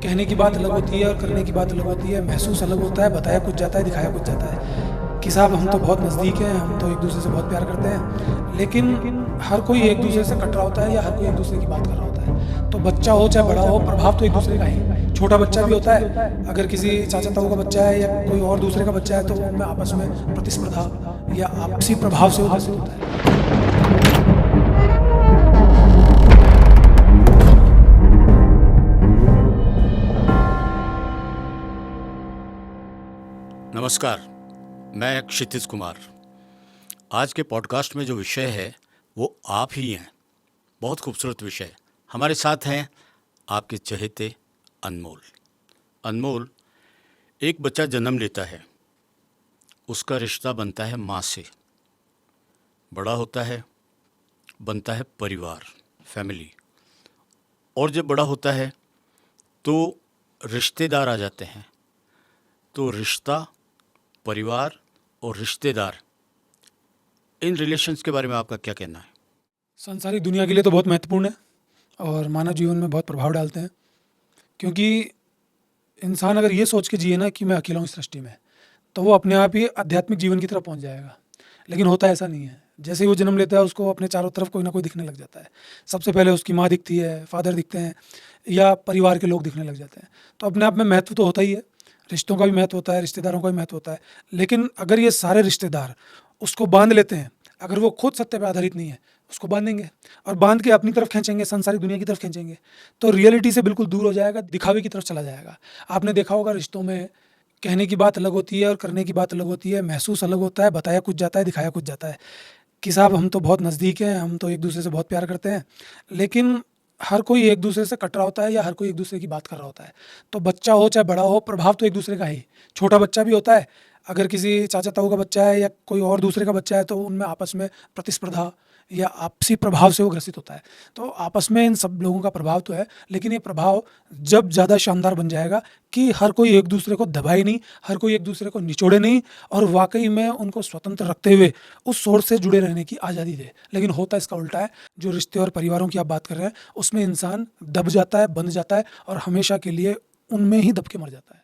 कहने की बात अलग होती है और करने की बात अलग होती है। महसूस अलग होता है, बताया कुछ जाता है, दिखाया कुछ जाता है कि साहब हम तो बहुत नज़दीक हैं, हम तो एक दूसरे से बहुत प्यार करते हैं, लेकिन हर कोई एक दूसरे से कट रहा होता है या हर कोई एक दूसरे की बात कर रहा होता है। तो बच्चा हो चाहे बड़ा हो, प्रभाव तो एक दूसरे का ही। छोटा बच्चा भी होता है, अगर किसी चाचा ताऊ का बच्चा है या कोई और दूसरे का बच्चा है तो उनमें आपस में प्रतिस्पर्धा या आपसी प्रभाव से वो ग्रसित होता है। नमस्कार, मैं क्षितिज कुमार। आज के पॉडकास्ट में जो विषय है वो आप ही हैं। बहुत खूबसूरत विषय। हमारे साथ हैं आपके चहेते अनमोल। अनमोल, एक बच्चा जन्म लेता है, उसका रिश्ता बनता है माँ से, बड़ा होता है, बनता है परिवार, फैमिली, और जब बड़ा होता है तो रिश्तेदार आ जाते हैं। तो रिश्ता, परिवार और रिश्तेदार, इन रिलेशंस के बारे में आपका क्या कहना है? सांसारिक दुनिया के लिए तो बहुत महत्वपूर्ण है और मानव जीवन में बहुत प्रभाव डालते हैं, क्योंकि इंसान अगर ये सोच के जिए ना कि मैं अकेला हूँ इस सृष्टि में, तो वो अपने आप ही आध्यात्मिक जीवन की तरफ पहुँच जाएगा। लेकिन होता ऐसा नहीं है। जैसे ही वो जन्म लेता है उसको अपने चारों तरफ कोई ना कोई दिखने लग जाता है। सबसे पहले उसकी माँ दिखती है, फादर दिखते हैं या परिवार के लोग दिखने लग जाते हैं। तो अपने आप में महत्व तो होता ही है, रिश्तों का भी महत्व होता है, रिश्तेदारों का भी महत्व होता है। लेकिन अगर ये सारे रिश्तेदार उसको बांध लेते हैं, अगर वो खुद सत्य पर आधारित नहीं है, उसको बांधेंगे और बांध के अपनी तरफ खींचेंगे, संसारिक दुनिया की तरफ खींचेंगे, तो रियलिटी से बिल्कुल दूर हो जाएगा, दिखावे की तरफ चला जाएगा। आपने देखा होगा रिश्तों में कहने की बात अलग होती है और करने की बात अलग होती है। महसूस अलग होता है, बताया कुछ जाता है, दिखाया कुछ जाता है कि साहब हम तो बहुत नज़दीक हैं, हम तो एक दूसरे से बहुत प्यार करते हैं, लेकिन हर कोई एक दूसरे से कट रहा होता है या हर कोई एक दूसरे की बात कर रहा होता है। तो बच्चा हो चाहे बड़ा हो, प्रभाव तो एक दूसरे का ही। छोटा बच्चा भी होता है, अगर किसी चाचा ताऊ का बच्चा है या कोई और दूसरे का बच्चा है तो उनमें आपस में प्रतिस्पर्धा या आपसी प्रभाव से वो ग्रसित होता है। तो आपस में इन सब लोगों का प्रभाव तो है, लेकिन ये प्रभाव जब ज़्यादा शानदार बन जाएगा कि हर कोई एक दूसरे को दबाए नहीं, हर कोई एक दूसरे को निचोड़े नहीं और वाकई में उनको स्वतंत्र रखते हुए उस सोच से जुड़े रहने की आज़ादी दे। लेकिन होता इसका उल्टा है। जो रिश्ते और परिवारों की आप बात कर रहे हैं, उसमें इंसान दब जाता है, बंध जाता है और हमेशा के लिए उनमें ही दब के मर जाता है।